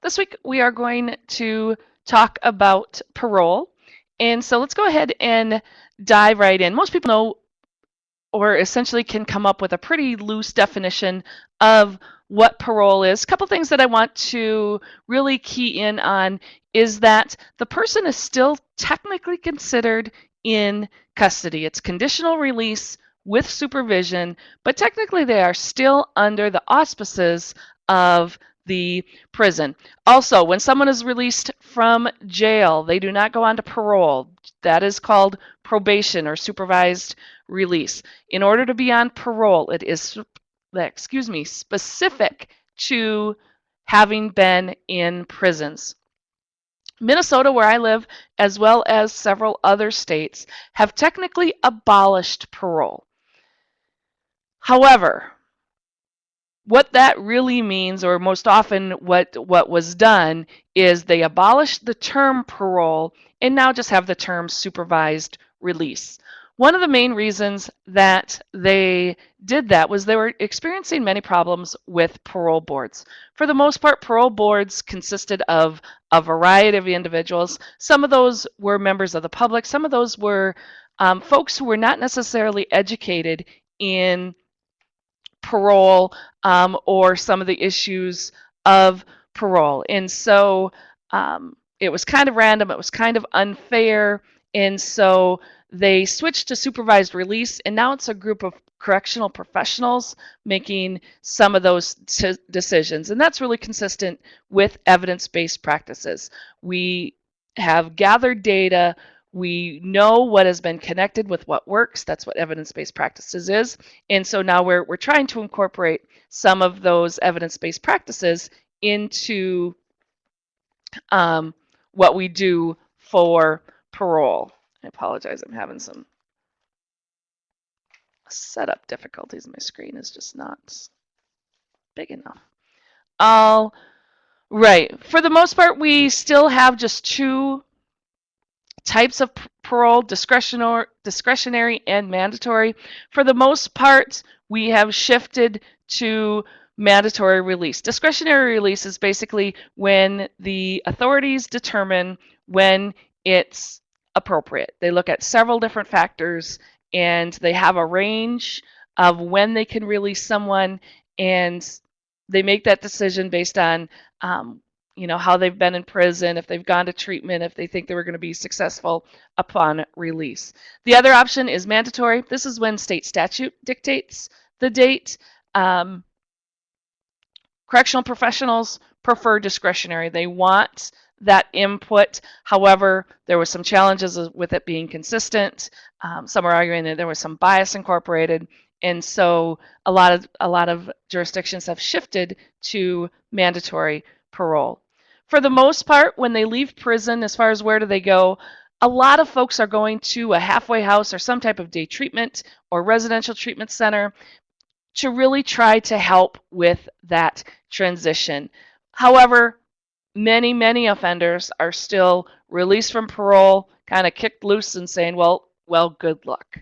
This week we are going to talk about parole. And so let's go ahead and dive right in. Most people know or essentially can come up with a pretty loose definition of what parole is. A couple things that I want to really key in on is that the person is still technically considered in custody. It's conditional release with supervision, but technically they are still under the auspices of the prison. Also, when someone is released from jail, they do not go on to parole. That is called probation or supervised release. In order to be on parole, it is specific to having been in prisons. Minnesota, where I live, as well as several other states, have technically abolished parole. However, what that really means, or most often what was done, is they abolished the term parole and now just have the term supervised release. One of the main reasons that they did that was they were experiencing many problems with parole boards. For the most part, parole boards consisted of a variety of individuals. Some of those were members of the public. Some of those were folks who were not necessarily educated in parole or some of the issues of parole. And so it was kind of random, it was kind of unfair, and so they switched to supervised release, and now it's a group of correctional professionals making some of those decisions. And that's really consistent with evidence-based practices. We have gathered data. We know what has been connected with what works. That's what evidence-based practices is. And so now we're trying to incorporate some of those evidence-based practices into what we do for parole. I apologize, I'm having some setup difficulties. My screen is just not big enough. All right. For the most part, we still have just two types of parole, discretionary and mandatory. For the most part, we have shifted to mandatory release. Discretionary release is basically when the authorities determine when it's appropriate. They look at several different factors and they have a range of when they can release someone, and they make that decision based on how they've been in prison, if they've gone to treatment, if they think they were going to be successful upon release. The other option is mandatory. This is when state statute dictates the date. Correctional professionals prefer discretionary. They want that input. However, there were some challenges with it being consistent. Some are arguing that there was some bias incorporated, and so a lot of jurisdictions have shifted to mandatory parole. For the most part, when they leave prison, as far as where do they go, a lot of folks are going to a halfway house or some type of day treatment or residential treatment center to really try to help with that transition. However, many offenders are still released from parole, kind of kicked loose and saying, well, good luck.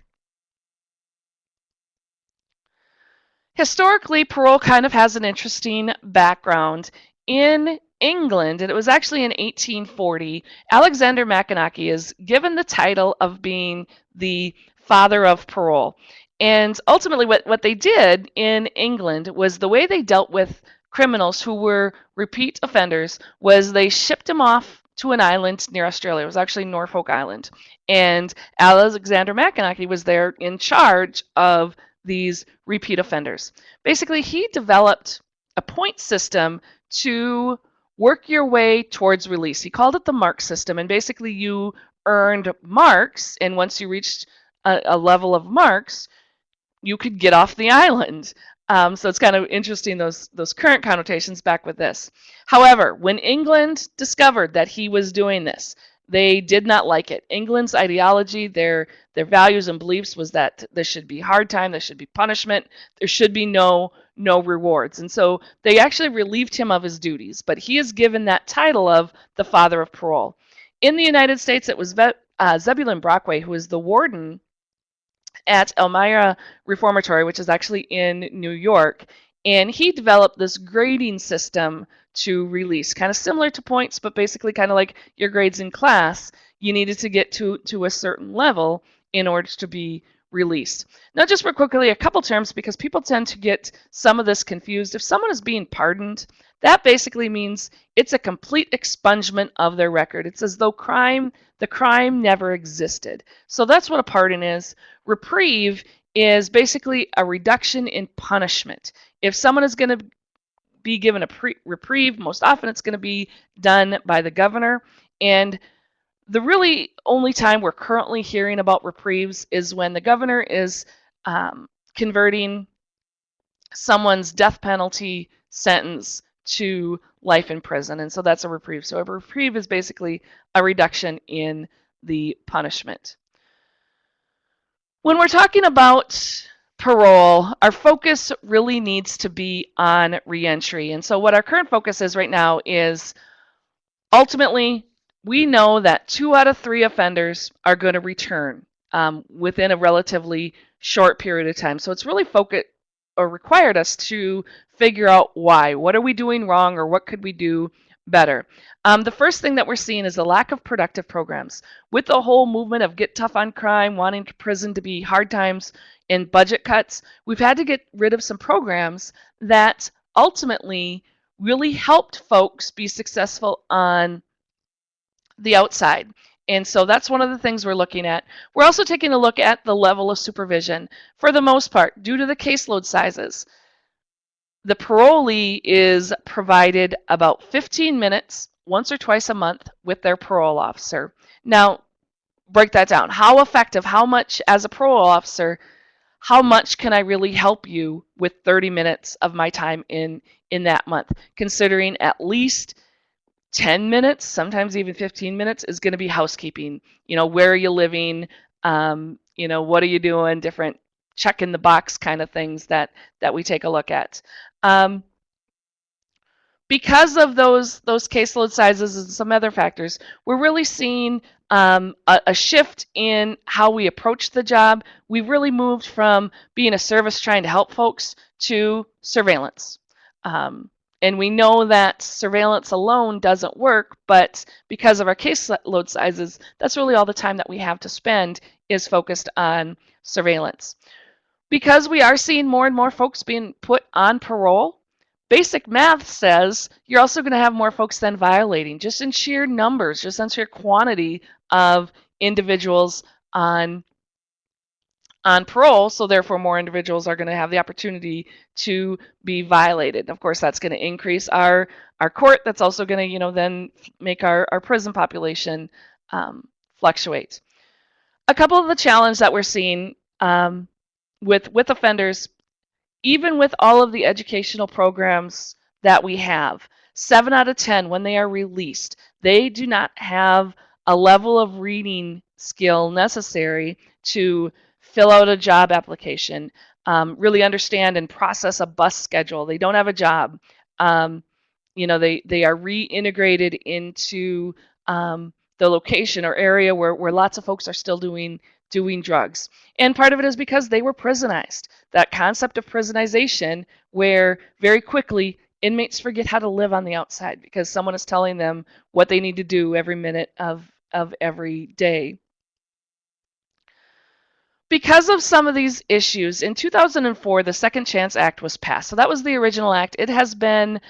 Historically, parole kind of has an interesting background. In England, and it was actually in 1840, Alexander Mackinac is given the title of being the father of parole. And ultimately, what they did in England was the way they dealt with criminals who were repeat offenders was they shipped them off to an island near Australia. It was actually Norfolk Island. And Alexander Mackinac was there in charge of these repeat offenders. Basically, he developed a point system to work your way towards release. He called it the mark system, and basically you earned marks, and once you reached a level of marks, you could get off the island. So it's kind of interesting, those current connotations back with this. However, when England discovered that he was doing this, they did not like it. England's ideology, their values and beliefs was that there should be hard time, there should be punishment, there should be no rewards. And so they actually relieved him of his duties, but he is given that title of the father of parole. In the United States, it was Zebulon Brockway, who is the warden at Elmira Reformatory, which is actually in New York. And he developed this grading system to release, kind of similar to points, but basically kind of like your grades in class. You needed to get to a certain level in order to be released. Now, just real quickly, a couple terms because people tend to get some of this confused. If someone is being pardoned, that basically means it's a complete expungement of their record. It's as though the crime never existed. So that's what a pardon is. Reprieve is basically a reduction in punishment. If someone is going to be given a reprieve, most often it's going to be done by the governor. And the really only time we're currently hearing about reprieves is when the governor is converting someone's death penalty sentence to life in prison. And so that's a reprieve. So a reprieve is basically a reduction in the punishment. When we're talking about parole, our focus really needs to be on reentry. And so what our current focus is right now is ultimately, we know that 2 out of 3 offenders are going to return within a relatively short period of time. So it's really focused or required us to figure out why. What are we doing wrong, or what could we do better? The first thing that we're seeing is a lack of productive programs. With the whole movement of get tough on crime, wanting prison to be hard times, and budget cuts, we've had to get rid of some programs that ultimately really helped folks be successful on the outside. And so that's one of the things we're looking at. We're also taking a look at the level of supervision. For the most part, due to the caseload sizes, the parolee is provided about 15 minutes once or twice a month with their parole officer. Now, break that down. How effective, how much as a parole officer, how much can I really help you with 30 minutes of my time in that month? Considering at least 10 minutes, sometimes even 15 minutes, is going to be housekeeping. Where are you living? What are you doing? Different check in the box kind of things that we take a look at. Because of those caseload sizes and some other factors, we're really seeing a shift in how we approach the job. We've really moved from being a service trying to help folks to surveillance. And we know that surveillance alone doesn't work, but because of our caseload sizes, that's really all the time that we have to spend is focused on surveillance. Because we are seeing more and more folks being put on parole, basic math says you're also going to have more folks then violating, just in sheer numbers, just in sheer quantity of individuals on parole. So therefore, more individuals are going to have the opportunity to be violated. Of course, that's going to increase our court. That's also going to, then make our prison population fluctuate. A couple of the challenges that we're seeing with offenders, even with all of the educational programs that we have, 7 out of 10, when they are released, they do not have a level of reading skill necessary to fill out a job application, really understand and process a bus schedule. They don't have a job. They are reintegrated into the location or area where lots of folks are still doing drugs. And part of it is because they were prisonized. That concept of prisonization, where very quickly inmates forget how to live on the outside because someone is telling them what they need to do every minute of every day. Because of some of these issues, in 2004, the Second Chance Act was passed. So that was the original act. It has been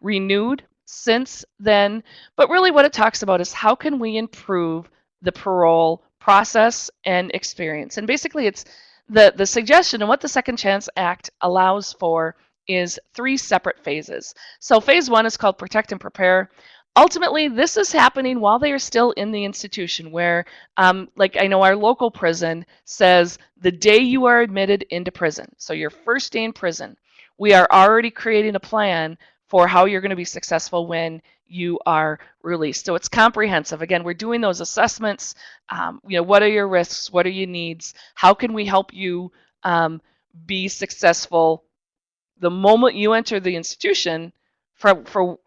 renewed since then. But really what it talks about is how can we improve the parole process and experience. And basically it's the suggestion, and what the Second Chance Act allows for is 3 separate phases. So phase 1 is called Protect and Prepare. Ultimately, this is happening while they are still in the institution, where, like I know our local prison says, the day you are admitted into prison, so your first day in prison, we are already creating a plan for how you're going to be successful when you are released. So it's comprehensive. Again, we're doing those assessments. What are your risks? What are your needs? How can we help you be successful the moment you enter the institution for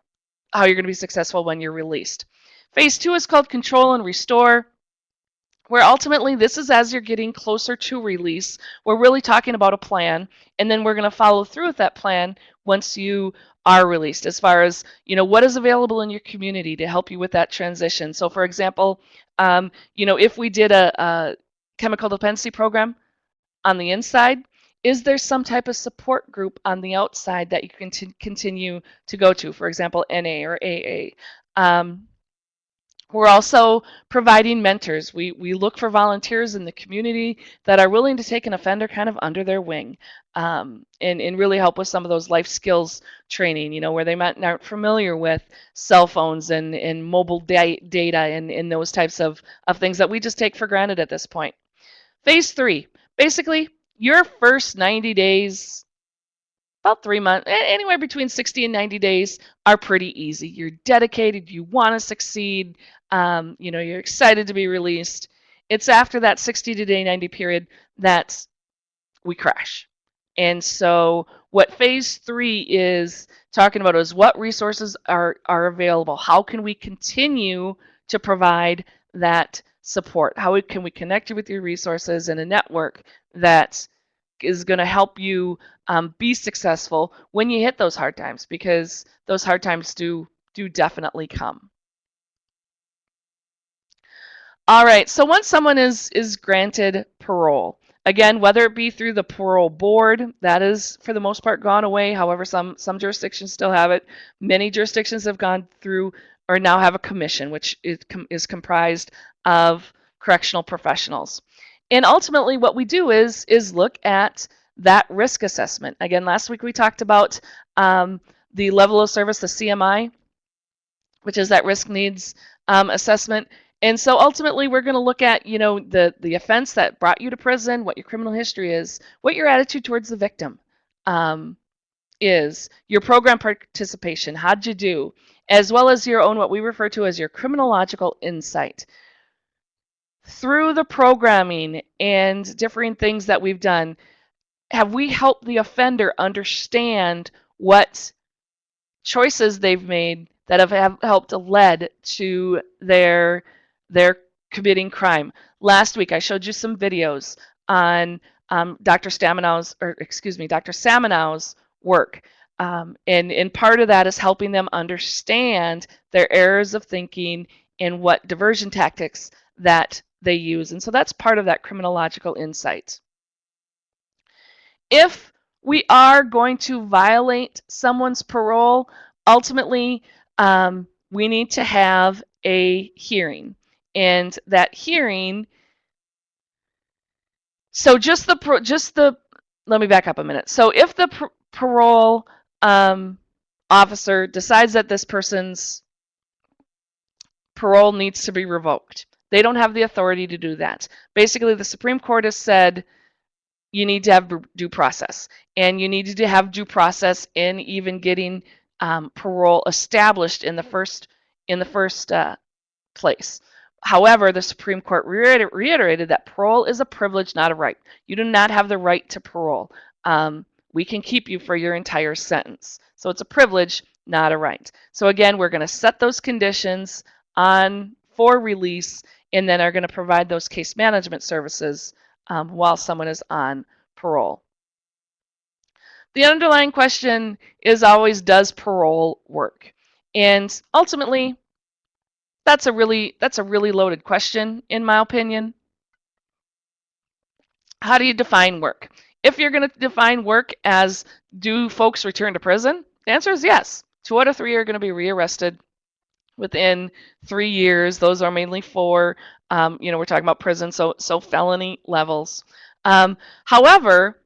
how you're going to be successful when you're released. Phase 2 is called Control and Restore. where ultimately this is as you're getting closer to release. We're really talking about a plan, and then we're going to follow through with that plan once you are released, as far as what is available in your community to help you with that transition. So for example, if we did a chemical dependency program on the inside, is there some type of support group on the outside that you can continue to go to, for example, NA or AA? We're also providing mentors. We look for volunteers in the community that are willing to take an offender kind of under their wing, and really help with some of those life skills training, where they might not familiar with cell phones and mobile data and those types of things that we just take for granted at this point. Phase 3, basically your first 90 days, about 3 months, anywhere between 60 and 90 days are pretty easy. You're dedicated, you want to succeed, you're excited to be released. It's after that 60 to day 90 period that we crash. And so what phase 3 is talking about is what resources are available. How can we continue to provide that support? How can we connect you with your resources in a network that is going to help you be successful when you hit those hard times, because those hard times do definitely come. All right, so once someone is granted parole, again, whether it be through the parole board, that is for the most part gone away. However, some jurisdictions still have it. Many jurisdictions have gone through or now have a commission, which is comprised of correctional professionals. And ultimately, what we do is look at that risk assessment. Again, last week we talked about the level of service, the CMI, which is that risk needs assessment. And so ultimately, we're going to look at the offense that brought you to prison, what your criminal history is, what your attitude towards the victim is, your program participation, how'd you do, as well as your own, what we refer to as your criminological insight. Through the programming and different things that we've done, have we helped the offender understand what choices they've made that have helped lead to their committing crime? Last week I showed you some videos on Dr. Stamanow's work, and part of that is helping them understand their errors of thinking and what diversion tactics that they use. And so that's part of that criminological insight. If we are going to violate someone's parole, ultimately we need to have a hearing. And that hearing, so let me back up a minute. So if the parole officer decides that this person's parole needs to be revoked, they don't have the authority to do that. Basically, the Supreme Court has said you need to have due process, and you need to have due process in even getting parole established in the first place. However, the Supreme Court reiterated that parole is a privilege, not a right. You do not have the right to parole. We can keep you for your entire sentence. So it's a privilege, not a right. So again, we're going to set those conditions for release, and then are going to provide those case management services while someone is on parole. The underlying question is always, does parole work? And ultimately, that's a really loaded question, in my opinion. How do you define work? If you're going to define work as, do folks return to prison? The answer is yes. 2 out of 3 are going to be rearrested within 3 years. Those are mainly for, we're talking about prison, so felony levels. However,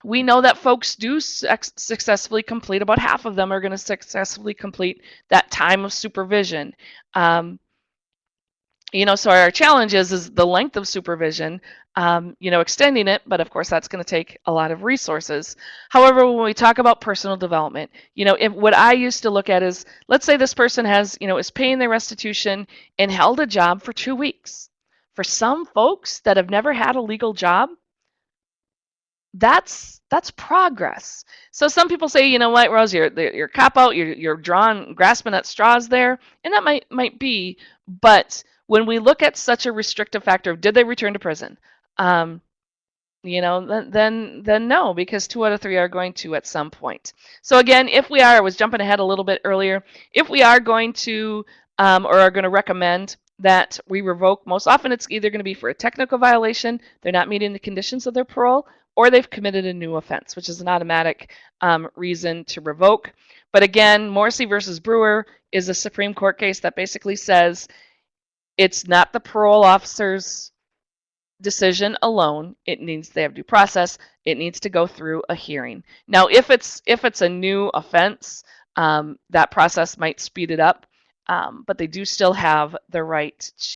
we know that folks do successfully complete, about half of them are going to successfully complete that time of supervision. So our challenge is the length of supervision, extending it, but of course that's going to take a lot of resources. However, when we talk about personal development, what I used to look at is, let's say this person is paying their restitution and held a job for 2 weeks. For some folks that have never had a legal job, that's progress. So some people say, you know what, Rose, you're cop out, you're grasping at straws there, and that might be, but when we look at such a restrictive factor of did they return to prison, um, then no, because 2 out of 3 are going to at some point. So again, if we are, I was jumping ahead a little bit earlier, if we are going to or are going to recommend that we revoke, most often it's either going to be for a technical violation, they're not meeting the conditions of their parole, or they've committed a new offense, which is an automatic reason to revoke. But again, Morrissey versus Brewer is a Supreme Court case that basically says it's not the parole officer's decision alone. It needs they have due process. It needs to go through a hearing. Now, if it's a new offense, that process might speed it up, but they do still have the right